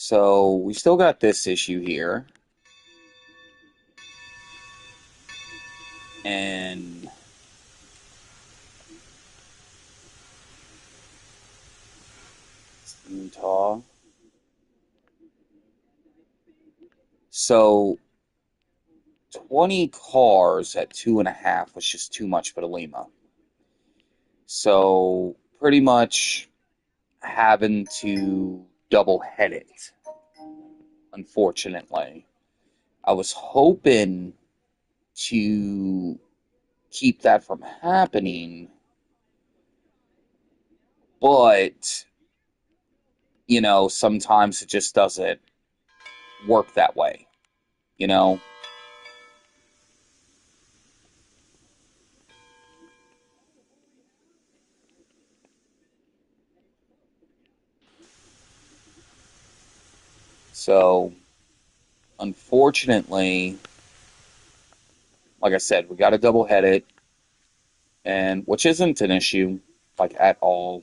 So we still got this issue here. And Utah. So 20 cars at 2.5 was just too much for the Lima. So pretty much having to double head it, unfortunately. I was hoping to keep that from happening, but sometimes it just doesn't work that way, you know? So, unfortunately, like I said, we got to double head it, and which isn't an issue, like at all.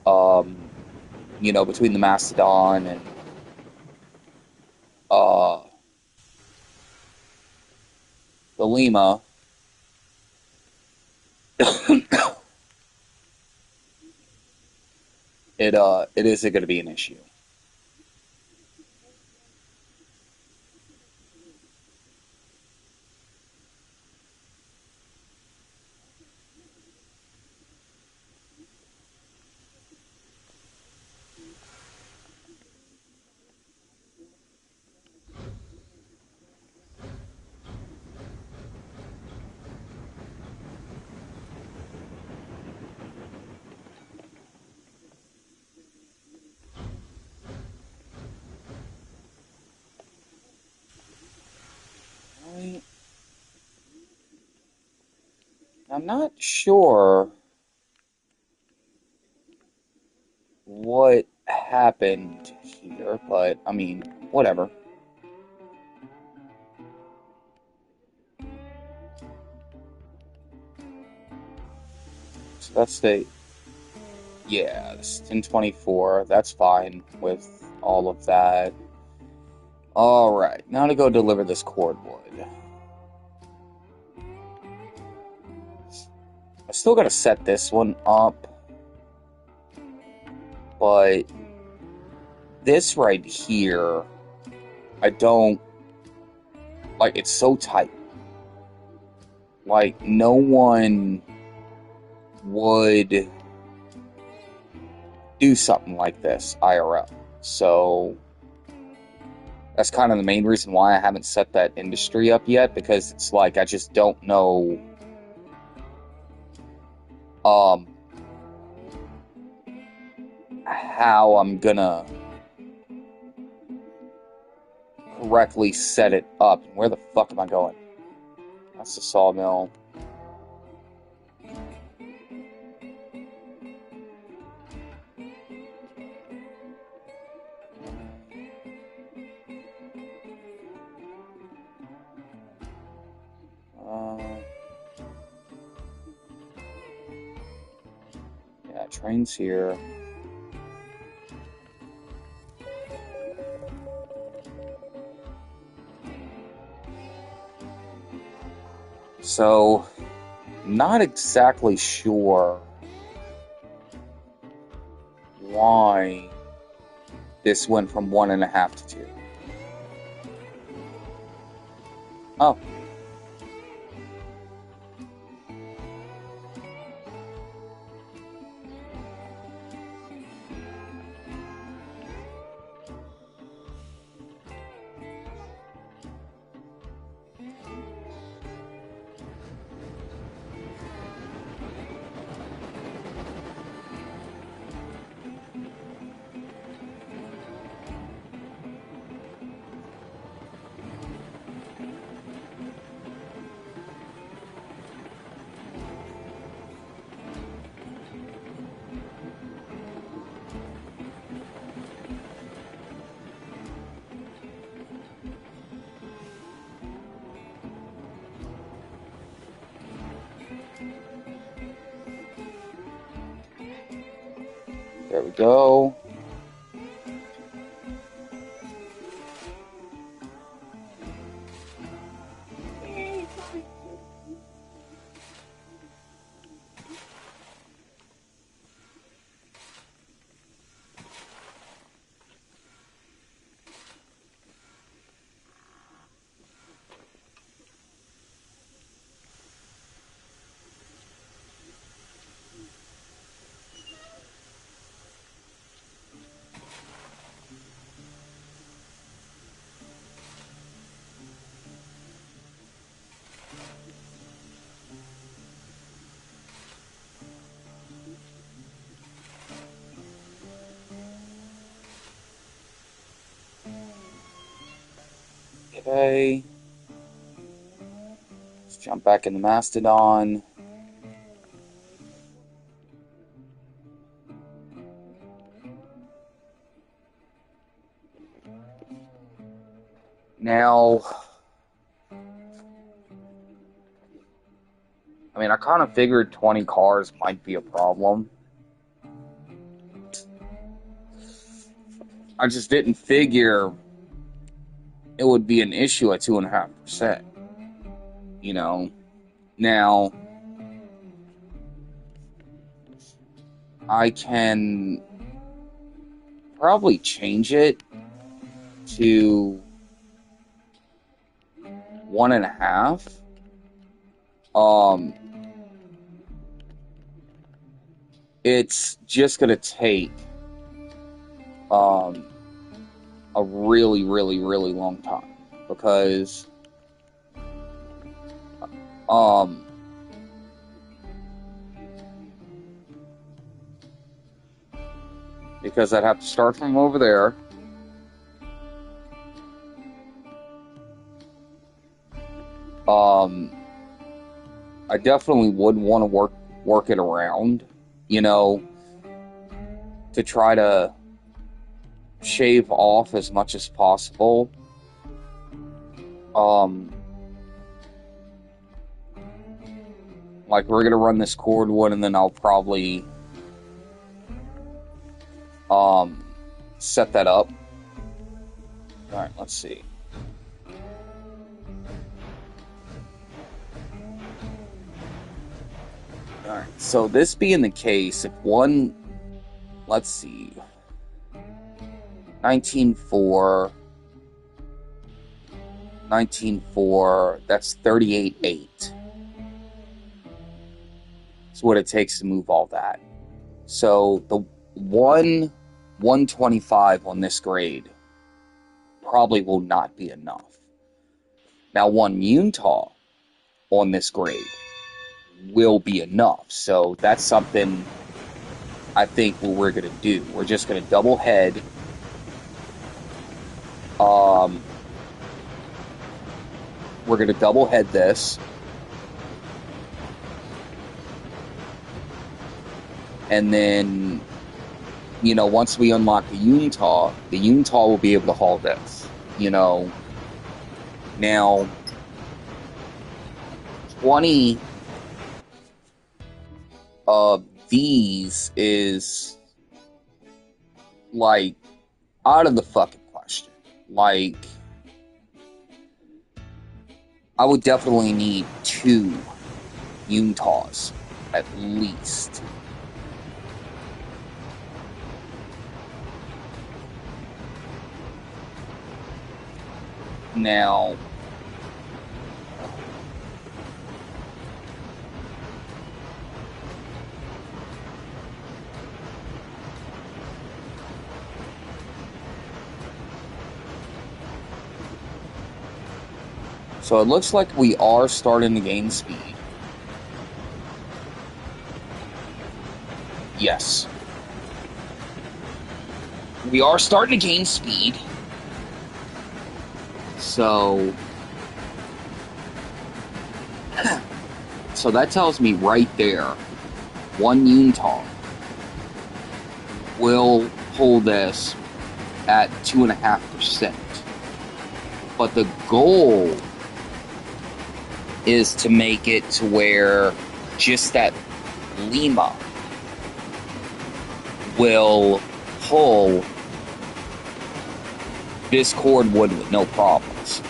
Um, between the Mastodon and uh, the Lima, it isn't going to be an issue. Right? I'm not sure what happened here, but I mean, whatever. So that's yeah, this 1024. That's fine with all of that. All right, now to go deliver this cordwood. I still got to set this one up, but this right here, I don't like. It's so tight. Like no one would do something like this IRL. So that's kind of the main reason why I haven't set that industry up yet, because it's like I just don't know um how I'm gonna correctly set it up. Where the fuck am I going? That's the sawmill. Uh, yeah, train's here. So, not exactly sure why this went from 1.5 to 2. Oh, there we go. Okay. Let's jump back in the Mastodon. Now, I mean, I kind of figured 20 cars might be a problem. I just didn't figure it would be an issue at 2.5%. You know, now I can probably change it to 1.5. It's just gonna take a really, really, really long time because um I'd have to start from over there. I definitely would want to work it around, you know, to try to shave off as much as possible. Like we're gonna run this cordwood, and then I'll probably set that up. All right, let's see. All right, so this being the case, if one, let's see, 19.4, 19.4, that's 38.8. That's what it takes to move all that. So the 125 on this grade probably will not be enough. Now, 1 Utah on this grade will be enough. So that's something I think what we're going to do. We're just going to double head. We're going to double head this. And then, you know, once we unlock the Utah will be able to haul this. You know, now 20 of these is like out of the fucking question. Like, I would definitely need 2 Utahs at least. Now, so it looks like we are starting to gain speed. Yes. We are starting to gain speed. So that tells me right there, 1 Utah will hold this at 2.5%. But the goal is to make it to where just that Lima will pull this cordwood with no problems.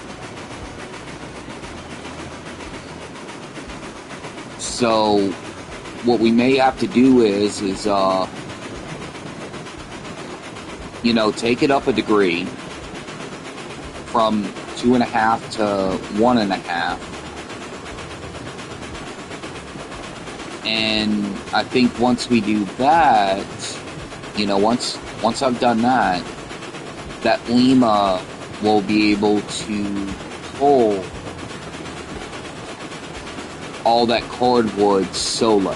So what we may have to do is you know, take it up a degree from 2.5 to 1.5. And I think once we do that, you know, once I've done that, that Lima will be able to pull all that cordwood solo.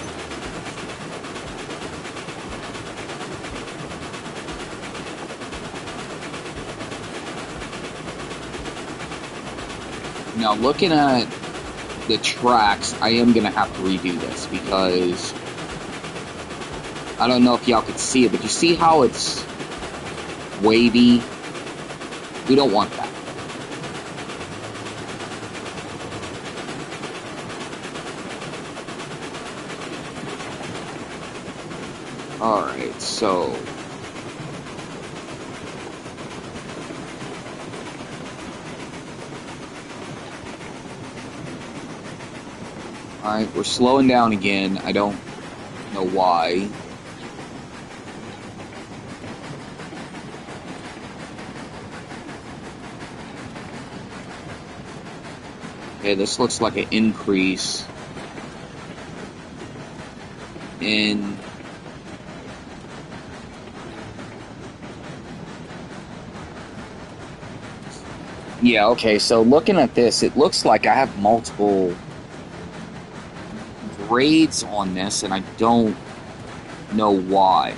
Now, looking at the tracks, I am going to have to redo this because I don't know if y'all could see it, but you see how it's wavy? We don't want that. Alright, so... Alright, we're slowing down again. I don't know why. Okay, this looks like an increase in... Yeah, okay, so looking at this, it looks like I have multiple grades on this, and I don't know why.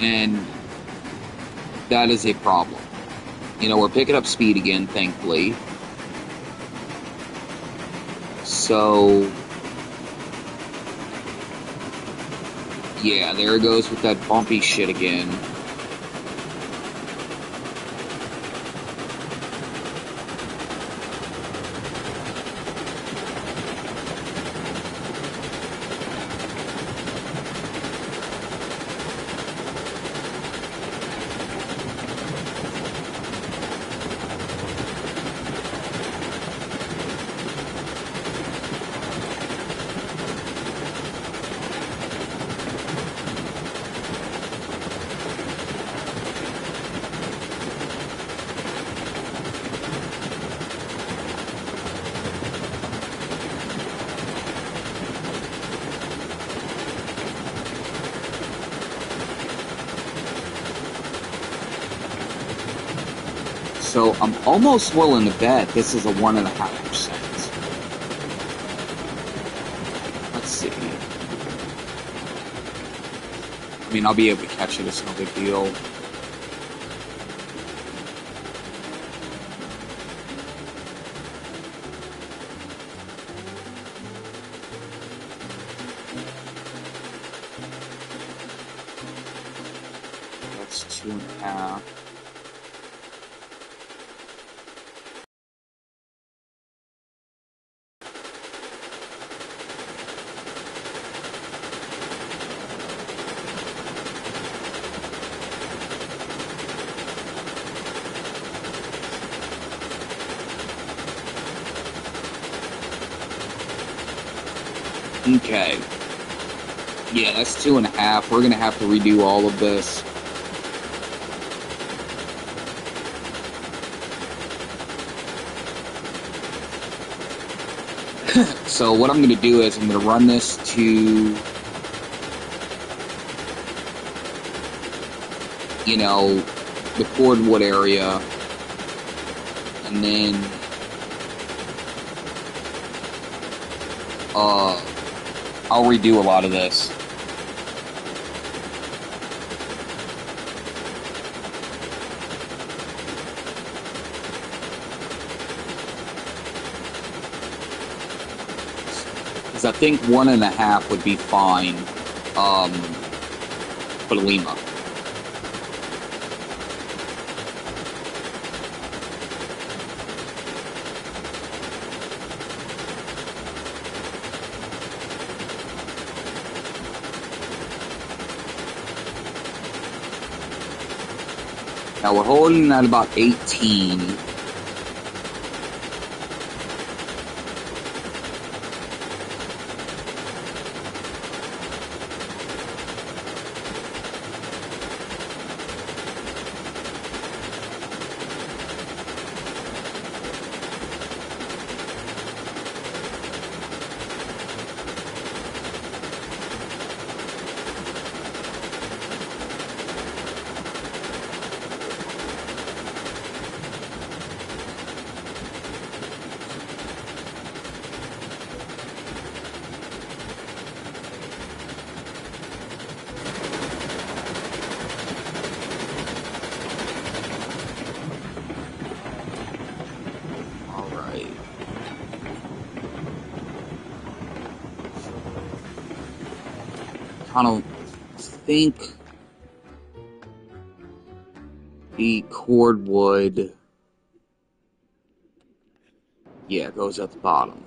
And that is a problem. You know, we're picking up speed again, thankfully. So... yeah, there it goes with that bumpy shit again. So I'm almost willing to bet this is a 1.5%. Let's see. I mean, I'll be able to catch it, it's no big deal. That's 2.5. Okay. Yeah, that's 2.5. We're gonna have to redo all of this. So what I'm gonna do is I'm gonna run this to, you know, the cordwood area, and then I'll redo a lot of this. Because I think 1.5 would be fine for Lima. Now we're holding at about 18. kind of think the cordwood, yeah, goes at the bottom.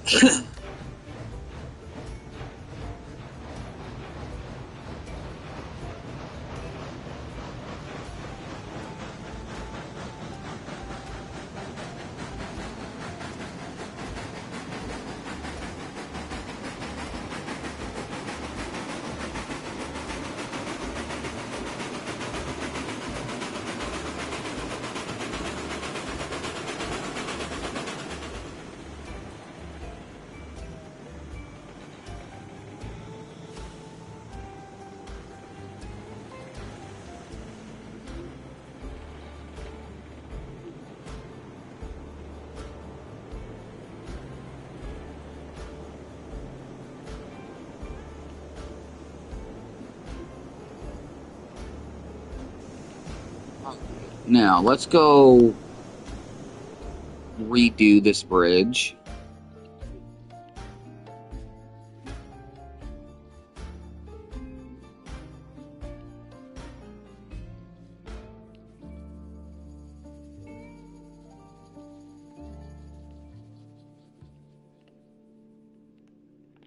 Okay. Now, let's go redo this bridge.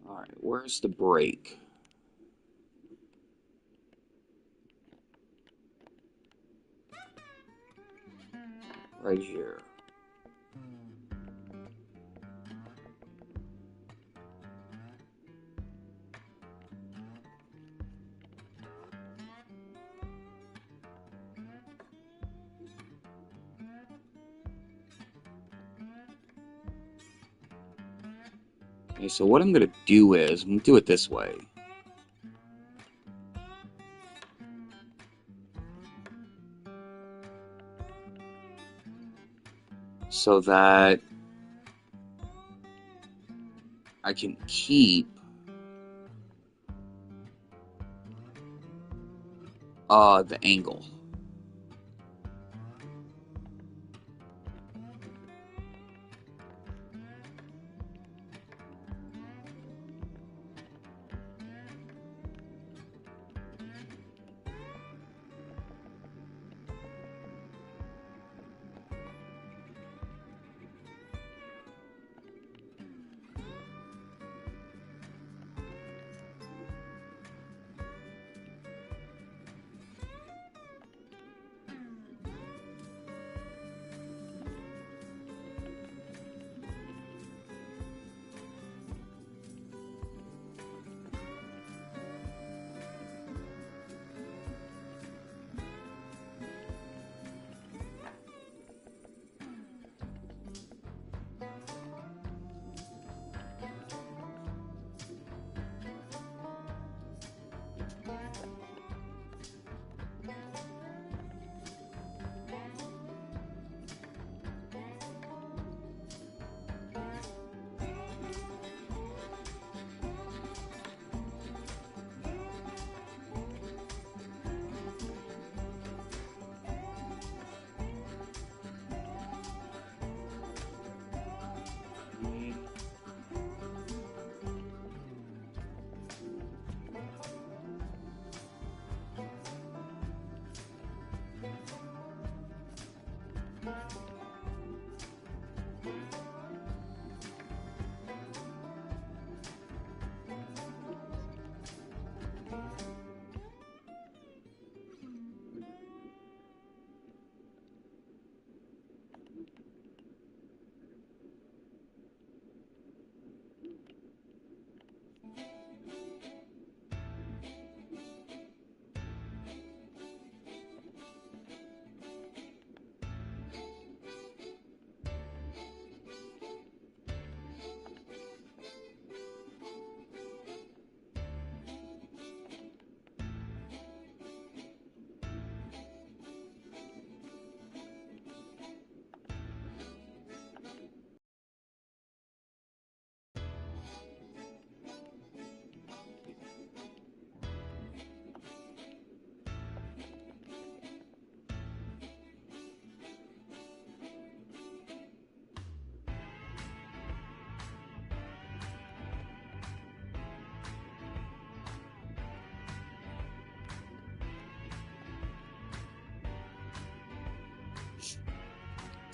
Alright, where's the break? Right here. Okay, so what I'm going to do is, I'm going to do it this way. So that I can keep the angle.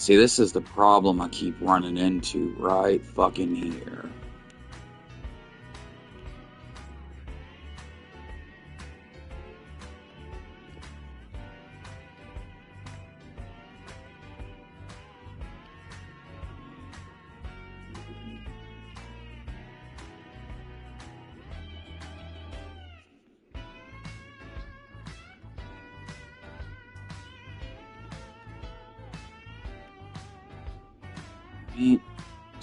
See, this is the problem I keep running into right fucking here.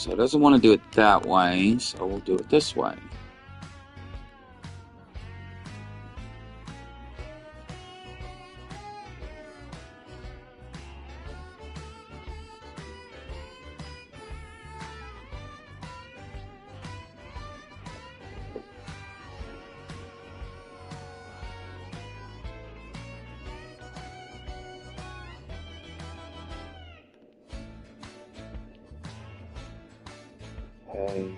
So it doesn't want to do it that way, so we'll do it this way. Okay.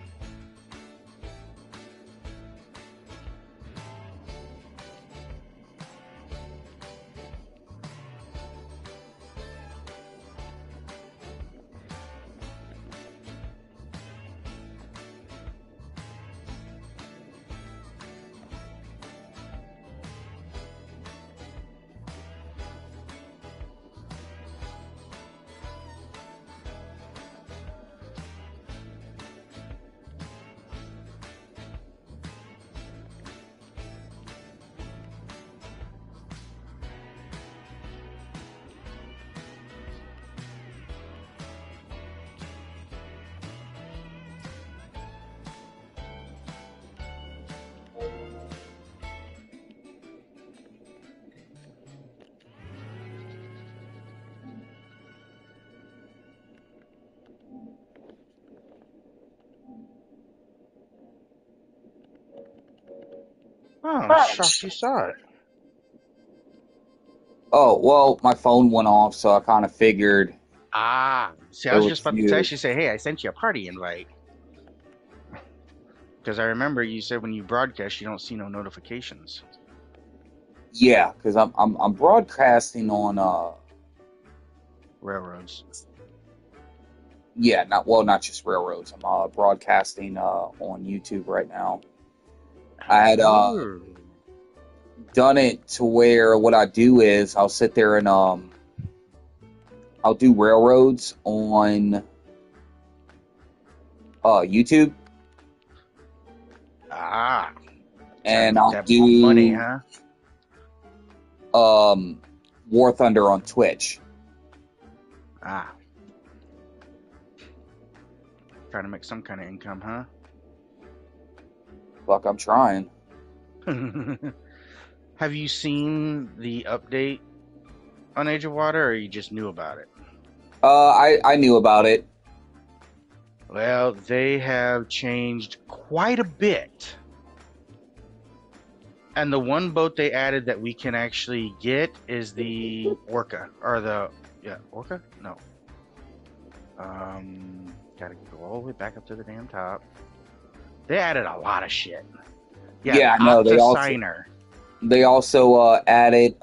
Oh, I'm shocked you saw it. Oh, well, my phone went off, so I kind of figured See, I it was just was about to you. text you, say, hey, I sent you a party invite. Because I remember you said when you broadcast, you don't see no notifications. Yeah, because I'm broadcasting on Railroads. yeah, not just railroads. I'm broadcasting on YouTube right now. I had Oh. done it to where what I do is I'll sit there and I'll do railroads on YouTube, Ah, trying to and get I'll that money, do huh? War Thunder on Twitch. Ah, trying to make some kind of income, huh? Fuck, I'm trying. Have you seen the update on Age of Water, or you just knew about it? I knew about it. Well, they have changed quite a bit. And the one boat they added that we can actually get is the Orca, or the, yeah, Orca? No. Gotta go all the way back up to the damn top. They added a lot of shit. Yeah, Yeah, I know. Octosigner. They also added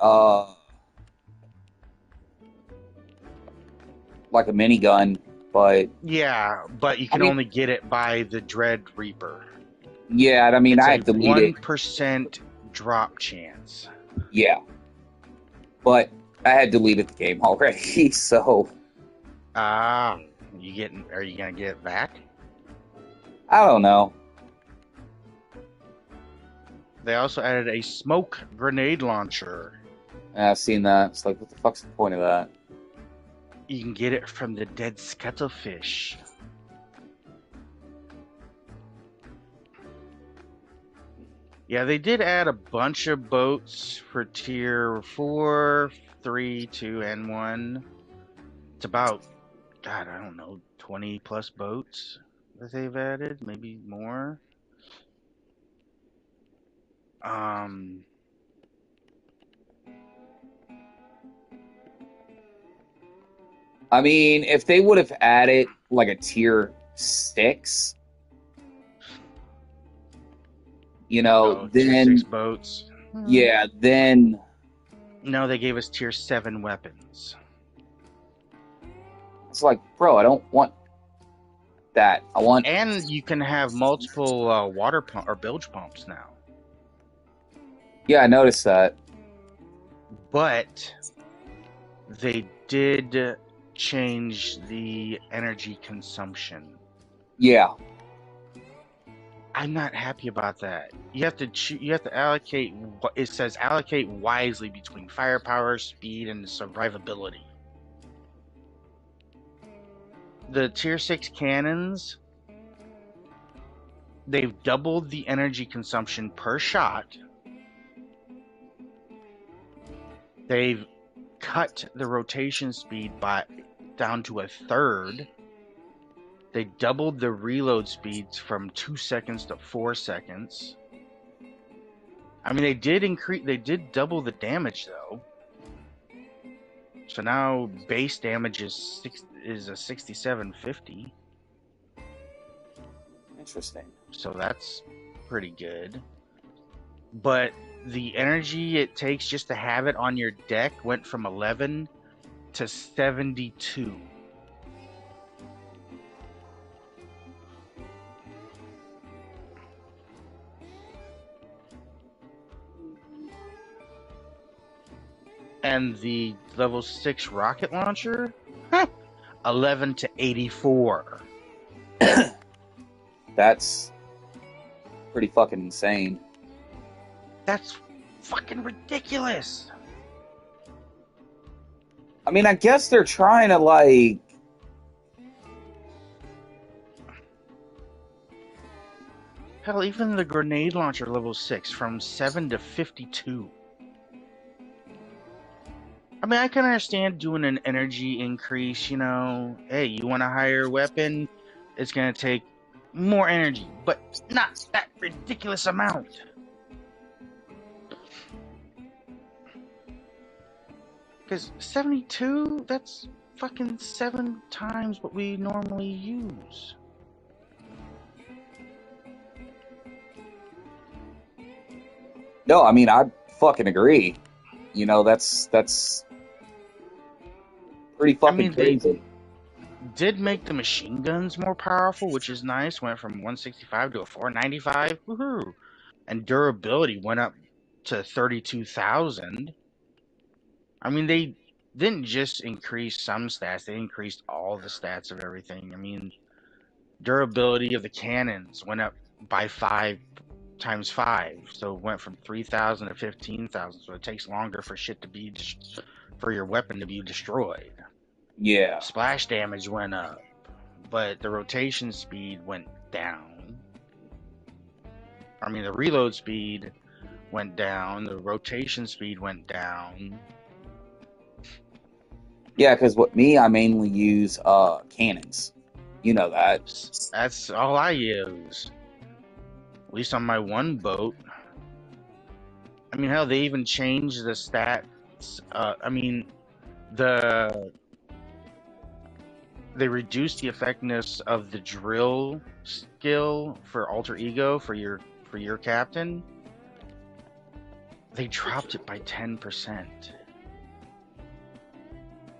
like a minigun, but Yeah, but you I can mean, only get it by the Dread Reaper. yeah, I mean, It's I a had deleted. 1% drop chance. Yeah, but I had deleted the game already, so Ah, are you gonna get it back? I don't know. They also added a smoke grenade launcher. I've seen that. It's like, what the fuck's the point of that? You can get it from the dead scuttlefish. Yeah, they did add a bunch of boats for tier 4, 3, 2, and 1. It's about, God, I don't know, 20 plus boats that they've added, maybe more. Um, I mean, if they would have added like a tier 6, tier 6 then boats. yeah, then No, they gave us tier 7 weapons. It's like, bro, I don't want that. I want. And you can have multiple water pump or bilge pumps now. Yeah, I noticed that. But they did change the energy consumption. Yeah, I'm not happy about that. You have to you have to allocate what it says allocate wisely between firepower, speed, and survivability. The tier 6 cannons, they've doubled the energy consumption per shot. They've cut the rotation speed down to a third. They doubled the reload speeds from 2 seconds to 4 seconds. I mean, they did double the damage though. So now base damage is a 6750. interesting. So that's pretty good. But the energy it takes just to have it on your deck went from 11 to 72. And the level 6 rocket launcher, 11 to 84. That's pretty fucking insane. That's fucking ridiculous. I mean, I guess they're trying to like. Hell, even the grenade launcher level 6 from 7 to 52. I mean, I can understand doing an energy increase, you know. Hey, you want a higher weapon? It's going to take more energy, but not that ridiculous amount. Because 72, that's fucking 7 times what we normally use. No, I mean, I fucking agree. You know, that's pretty I fucking mean, they crazy. did make the machine guns more powerful, which is nice. Went from 165 to a 495. Woohoo! And durability went up to 32,000. I mean, they didn't just increase some stats, they increased all the stats of everything. I mean, durability of the cannons went up by 5 times 5. So it went from 3,000 to 15,000. So it takes longer for shit to be for your weapon to be destroyed. Yeah. Splash damage went up, but the rotation speed went down. I mean, the reload speed went down, the rotation speed went down. Yeah, because I mainly use cannons. You know that. That's all I use. At least on my one boat. I mean, hell, they even changed the stats. I mean, they reduced the effectiveness of the drill skill for alter ego for your captain. They dropped it by 10%.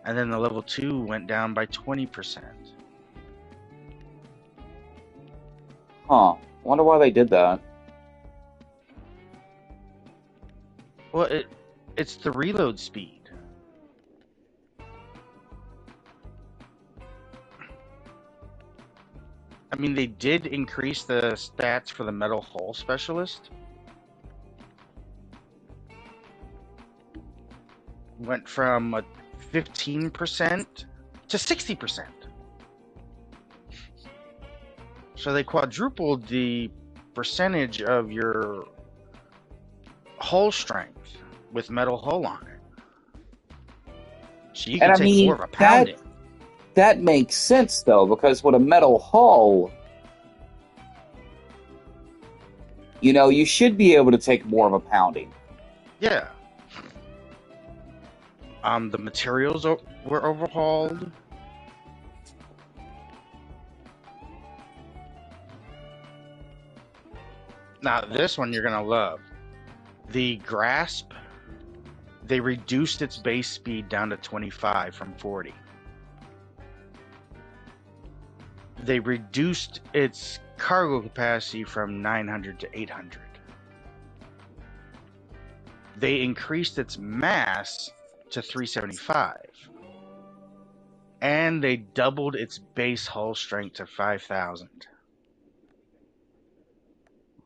And then the level 2 went down by 20%. Huh. Wonder why they did that. Well, it's the reload speed. I mean, they did increase the stats for the metal hull specialist. Went from 15% to 60%. So they quadrupled the percentage of your hull strength with metal hull on it. So you And can I take more mean, of a pounding. that makes sense though, because with a metal hull, you know, you should be able to take more of a pounding. Yeah. The materials were overhauled. Now this one you're gonna love. The grasp, they reduced its base speed down to 25 from 40. They reduced its cargo capacity from 900 to 800. They increased its mass to 375. And they doubled its base hull strength to 5,000.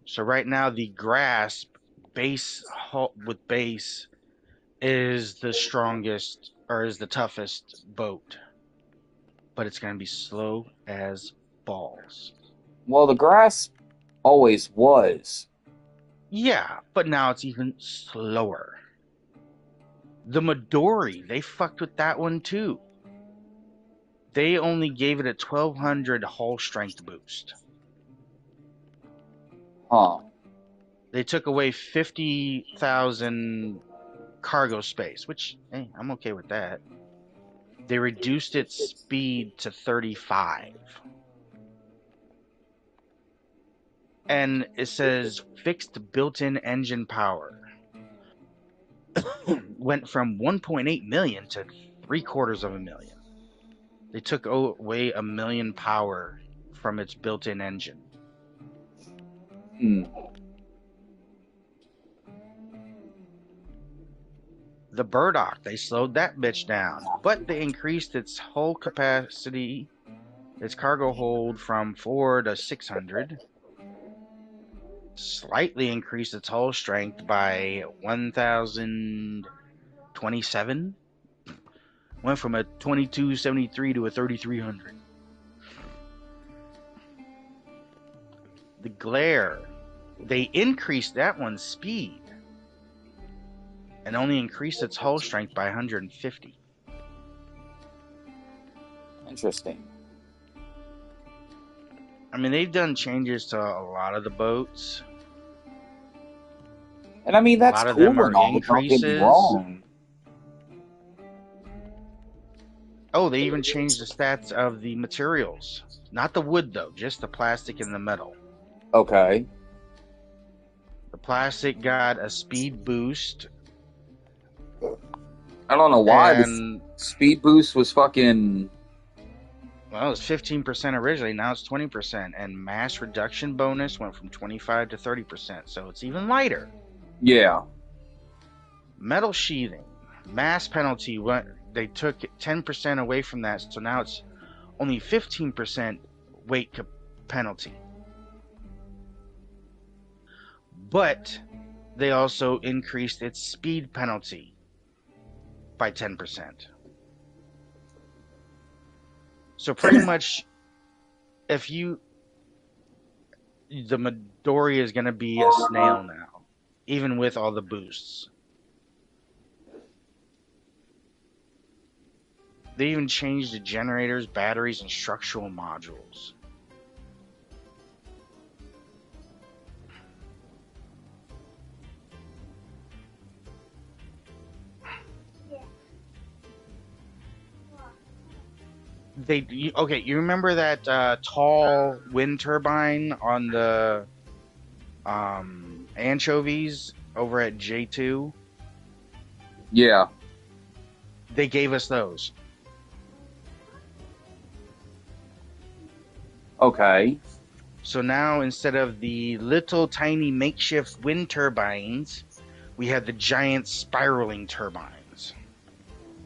So right now the Grasp base hull with base is the strongest or is the toughest boat, but it's going to be slow as balls. Well, the grass always was. Yeah, but now it's even slower. The Midori, they fucked with that one too. They only gave it a 1200 hull strength boost. Huh. They took away 50,000 cargo space, which, hey, I'm okay with that. They reduced its speed to 35. And it says fixed built-in engine power. Went from 1.8 million to 3/4 of a million. They took away a million power from its built-in engine. Hmm. The Burdock, they slowed that bitch down, but they increased its hull capacity, its cargo hold from 4 to 600. Slightly increased its hull strength by 1,027. Went from a 2273 to a 3,300. The Glare, they increased that one's speed and only increased its hull strength by 150. Interesting. I mean, they've done changes to a lot of the boats. And I mean, A that's lot of them cool are and all, don't get me increases. wrong. Oh, they even changed the stats of the materials. Not the wood, though, just the plastic and the metal. Okay. The plastic got a speed boost, I don't know why this and speed boost was fucking. well, it was 15% originally, now it's 20%, and mass reduction bonus went from 25 to 30%, so it's even lighter. Yeah. Metal sheathing, mass penalty went, they took 10% away from that, so now it's only 15% weight penalty. But they also increased its speed penalty by 10%. So pretty much, if you, the Midori is going to be a snail now, even with all the boosts. They even changed the generators, batteries, and structural modules. Okay, you remember that tall wind turbine on the anchovies over at J2? Yeah. They gave us those. Okay. So now instead of the little tiny makeshift wind turbines, we have the giant spiraling turbines.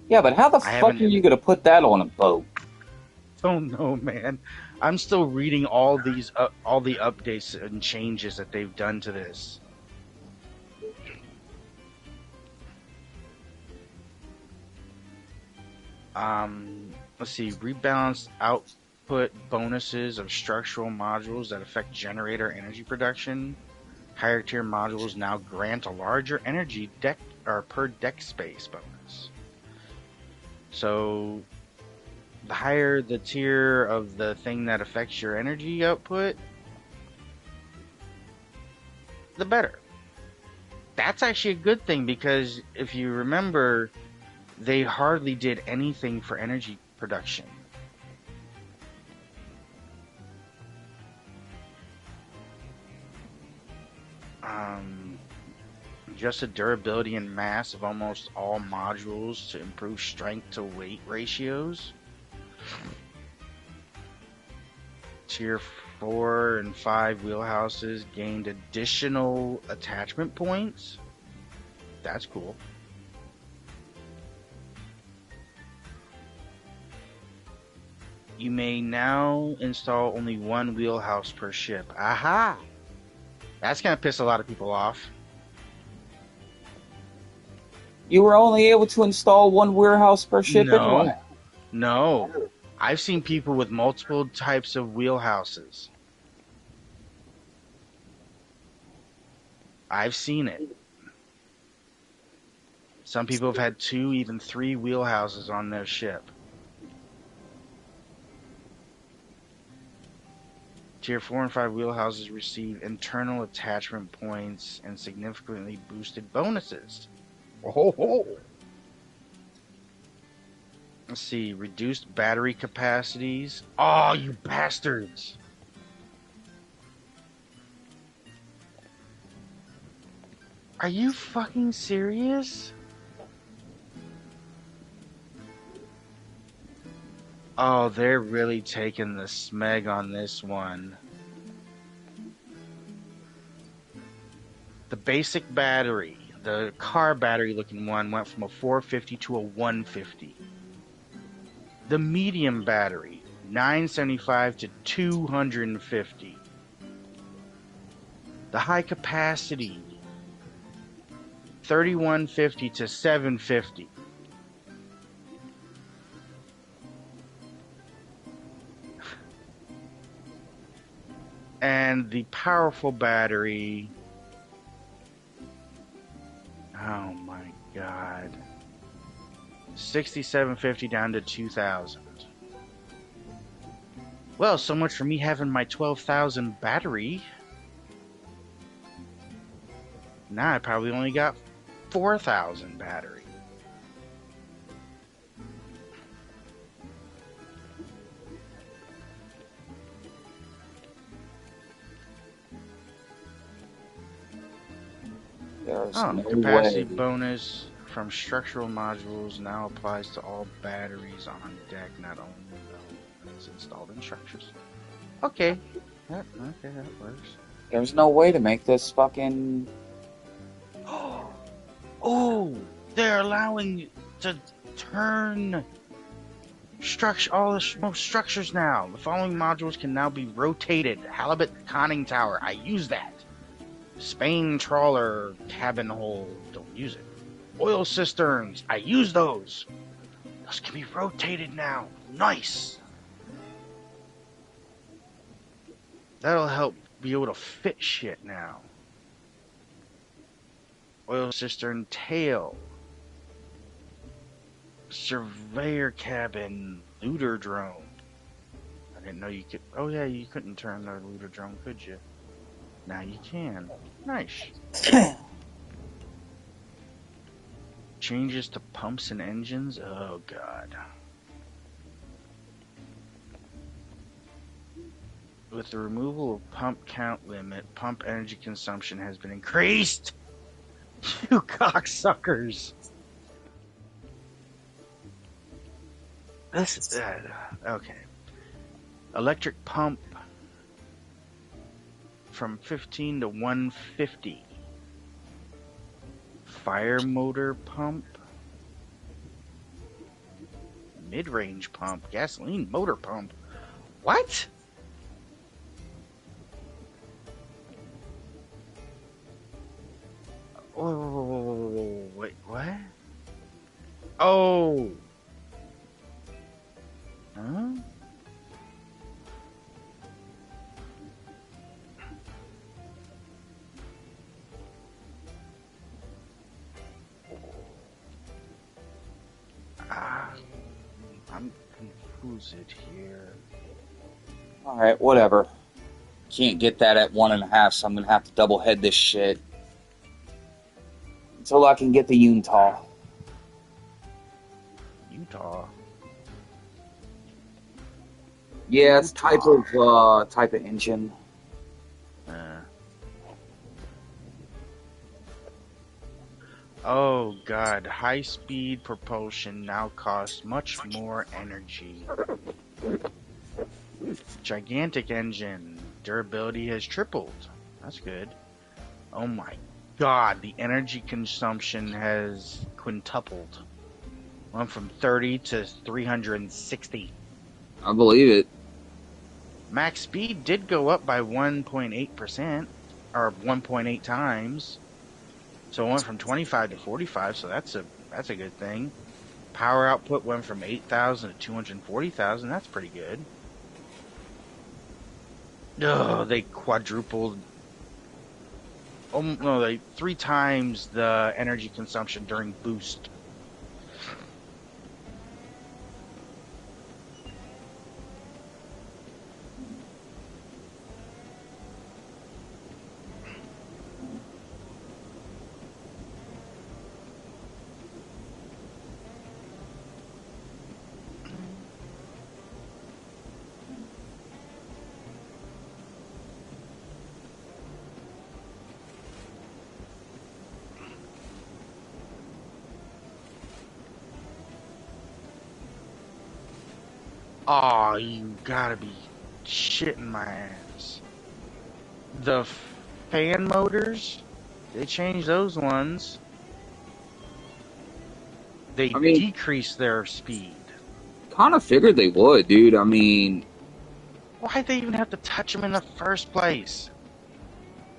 Yeah, but how the I fuck haven't are you gonna put that on a boat? don't know, man. I'm still reading all all the updates and changes that they've done to this. Let's see, rebalance output bonuses of structural modules that affect generator energy production. Higher tier modules now grant a larger energy deck or per deck space bonus. So the higher the tier of the thing that affects your energy output, the better. That's actually a good thing because if you remember, they hardly did anything for energy production. Um, Adjusted durability and mass of almost all modules to improve strength to weight ratios. Tier 4 and 5 wheelhouses gained additional attachment points. That's cool. You may now install only one wheelhouse per ship. Aha! That's gonna piss a lot of people off. You were only able to install one warehouse per ship in No, what? no. I've seen people with multiple types of wheelhouses. I've seen it. Some people have had 2, even 3 wheelhouses on their ship. Tier 4 and 5 wheelhouses receive internal attachment points and significantly boosted bonuses. Oh, let's see, reduced battery capacities. Oh, you bastards! Are you fucking serious? Oh, they're really taking the smeg on this one. The basic battery, the car battery looking one, went from a 450 to a 150. The medium battery, 975 to 250. The high capacity, 3150 to 750. And the powerful battery, oh my god, 6750 down to 2000. Well, so much for me having my 12,000 battery. Now I probably only got 4,000 battery. There's Oh, no capacity way. bonus from structural modules now applies to all batteries on deck, not only when it's installed in structures. Okay. Yep, okay, that works. There's no way to make this fucking. Oh, they're allowing you to turn all the most structures now. The following modules can now be rotated. Halibut conning tower. I use that. Spain trawler cabin hold. Don't use it. Oil cisterns. I use those. Those can be rotated now. Nice. That'll help be able to fit shit now. Oil cistern tail. Surveyor cabin. Looter drone. I didn't know you could. Oh, yeah, you couldn't turn the looter drone, could you? Now you can. Nice. Changes to pumps and engines. Oh, God. With the removal of pump count limit, pump energy consumption has been increased. You cocksuckers. This. Okay. Electric pump from 15 to 150. Fire motor pump. Mid-range pump. Gasoline motor pump. What? Oh, wait, what? Oh. Huh? Ah, I'm confused here. Alright, whatever. Can't get that at 1.5, so I'm gonna have to double head this shit. Until I can get the Utah. Utah. Yeah, it's type of engine. Uh, oh god, high speed propulsion now costs much more energy. Gigantic engine. Durability has tripled. That's good. Oh my god, the energy consumption has quintupled. Went from 30 to 360. I believe it. Max speed did go up by 1.8%, or 1.8 times. So it went from 25 to 45, so that's a good thing. Power output went from 8,000 to 240,000. That's pretty good. Oh, they quadrupled. Oh no, they 3 times the energy consumption during boost. Oh, you gotta be shitting my ass. The fan motors, they changed those ones. They I mean, decreased their speed. kind of figured they would, dude. I mean, Why'd they even have to touch them in the first place?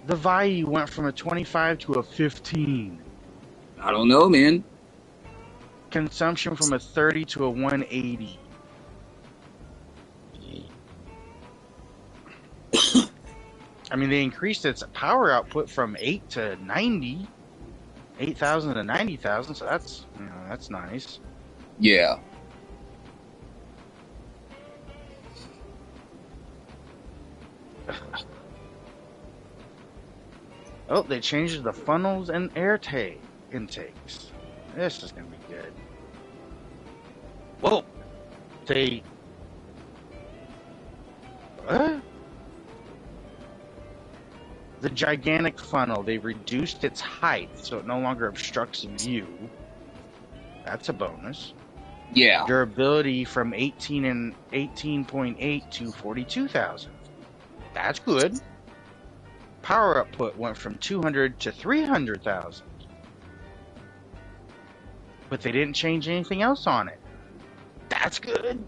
The value went from a 25 to a 15. I don't know, man. Consumption from a 30 to a 180. I mean, they increased its power output from 8 to 90, 8,000 to 90,000, so that's nice. Yeah. Oh, they changed the funnels and air intakes. This is gonna be good. Whoa! They what? The gigantic funnel, they reduced its height so it no longer obstructs view. That's a bonus. Yeah. Durability from 18.8 to 42,000. That's good. Power output went from 200 to 300,000. But they didn't change anything else on it. That's good.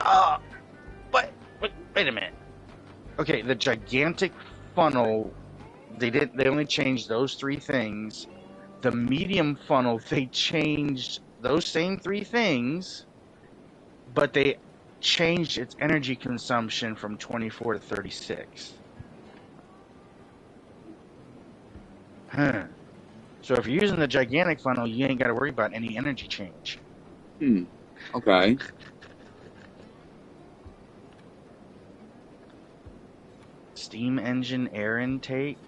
But wait a minute. Okay, the gigantic funnel, they only changed those 3 things. The medium funnel, they changed those same 3 things, but they changed its energy consumption from 24 to 36. Huh. So if you're using the gigantic funnel, you ain't got to worry about any energy change. Okay. Steam engine air intake,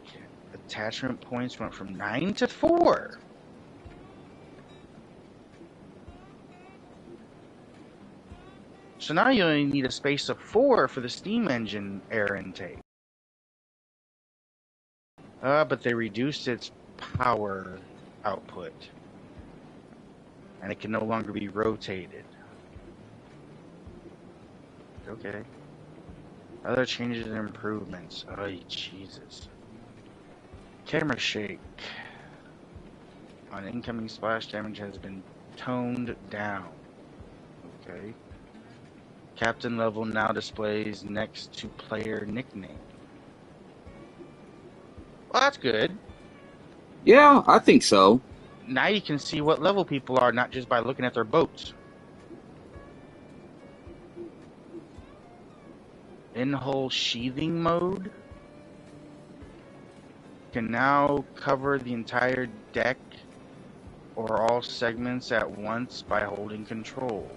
attachment points went from 9 to 4. So now you only need a space of 4 for the steam engine air intake. But they reduced its power output. And it can no longer be rotated. Okay. Other changes and improvements. Oh, Jesus. Camera shake. On incoming splash damage has been toned down. Okay. Captain level now displays next to player nickname. Well, that's good. Yeah, I think so. Now you can see what level people are, not just by looking at their boats. In-hull sheathing mode can now cover the entire deck or all segments at once by holding control,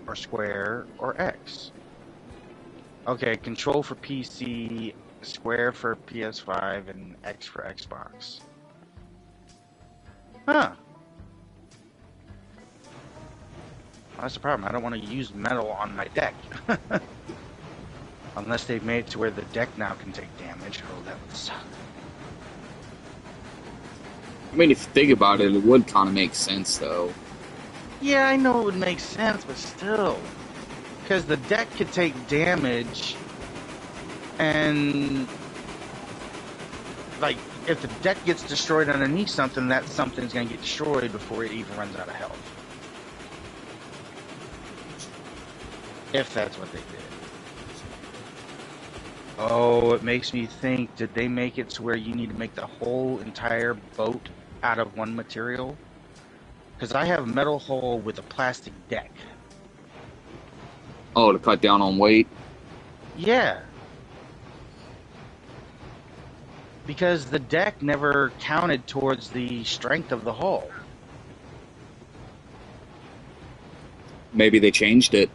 or square, or X. Okay, control for PC, square for PS5, and X for Xbox. Huh. Well, that's the problem. I don't want to use metal on my deck. Unless they've made it to where the deck now can take damage. Oh, that would suck. I mean, if you think about it, it would kind of make sense, though. Yeah, I know it would make sense, but still, because the deck could take damage, and like if the deck gets destroyed underneath something, that something's gonna get destroyed before it even runs out of health. If that's what they did. Oh, it makes me think, did they make it to where you need to make the whole entire boat out of one material? Because I have a metal hull with a plastic deck. Oh, to cut down on weight. Yeah, because the deck never counted towards the strength of the hull. Maybe they changed it.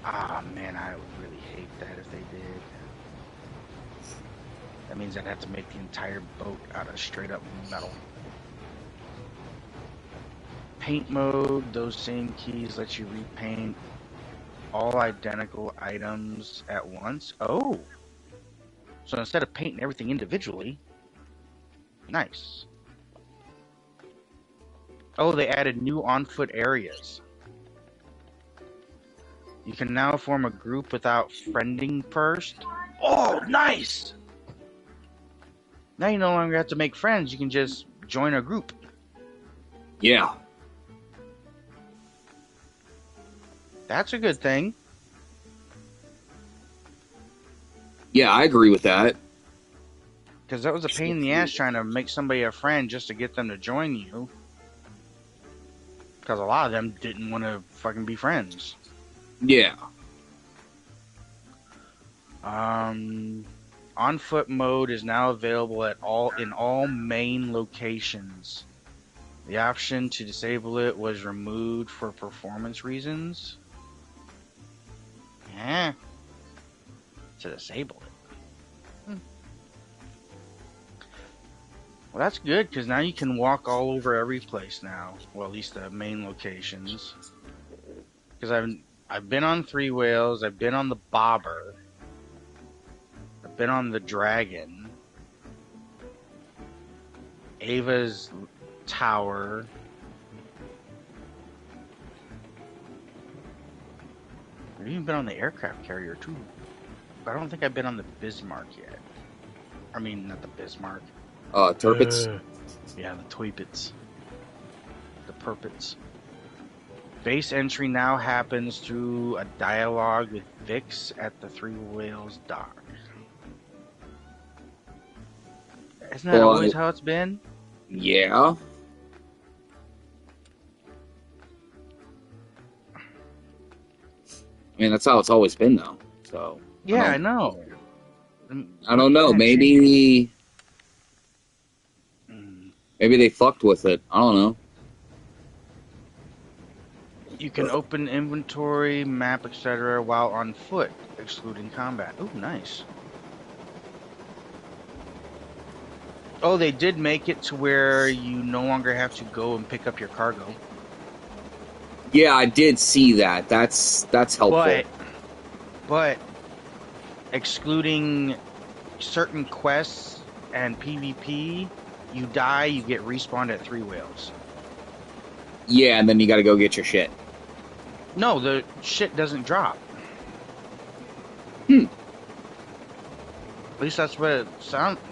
Ah, man, I would really hate that if they did. That means I'd have to make the entire boat out of straight up metal. Paint mode, those same keys let you repaint all identical items at once. Oh, so instead of painting everything individually, nice. Oh, they added new on-foot areas. You can now form a group without friending first. Oh, nice! Now you no longer have to make friends, you can just join a group. Yeah. That's a good thing. Yeah, I agree with that. Because that was a pain in the ass trying to make somebody a friend just to get them to join you. Because a lot of them didn't want to fucking be friends. Yeah. Um, on foot mode is now available at all in all main locations. The option to disable it was removed for performance reasons. Yeah, to disable it. Hmm. Well, that's good because now you can walk all over every place now. Well, at least the main locations. Because I've been on Three Whales, I've been on the Bobber, I've been on the Dragon, Ava's Tower. I've even been on the aircraft carrier too. But I don't think I've been on the Bismarck yet. I mean, not the Bismarck. Turpits. Yeah, the Tweepits. The Perpits. Base entry now happens through a dialogue with Vix at the Three Whales dock. Isn't that always But, how it's been? yeah. I mean, that's how it's always been, though. So, I Yeah, I don't, know. I What don't the know. heck? See? Mm. Maybe they fucked with it. I don't know. You can open inventory, map, etc. while on foot, excluding combat. Oh, nice. Oh, they did make it to where you no longer have to go and pick up your cargo. Yeah, I did see that. That's helpful. But excluding certain quests and PvP, you die, you get respawned at Three Whales. Yeah, and then you got to go get your shit. No, the shit doesn't drop. Hmm. At least that's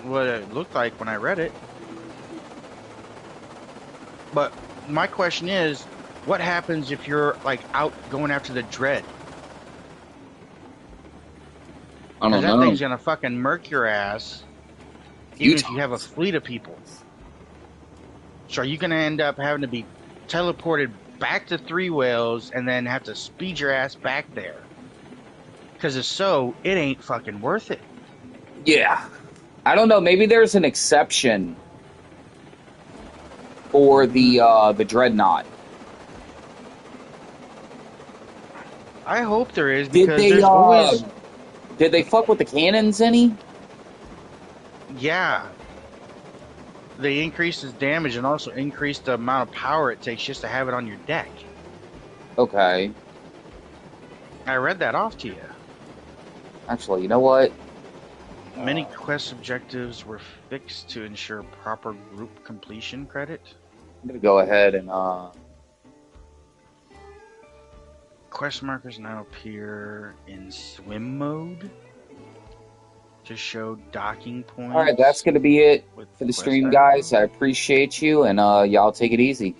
what it looked like when I read it. But my question is, what happens if you're like out going after the Dread? I Because don't that know. thing's gonna fucking murk your ass, Few even if you have a times. fleet of people. So are you gonna end up having to be teleported back to Three Whales and then have to speed your ass back there? Because if so, it ain't fucking worth it. Yeah. I don't know. Maybe there's an exception for the dreadnought. I hope there is Did because they there's always, did they fuck with the cannons any? yeah, they increase its damage and also increase the amount of power it takes just to have it on your deck. Okay. I read that off to you. Actually, you know what? Many quest objectives were fixed to ensure proper group completion credit. I'm gonna go ahead and Quest markers now appear in swim mode to show docking All right, that's points gonna be it with for the quest stream, guys. items. I appreciate you, and y'all take it easy.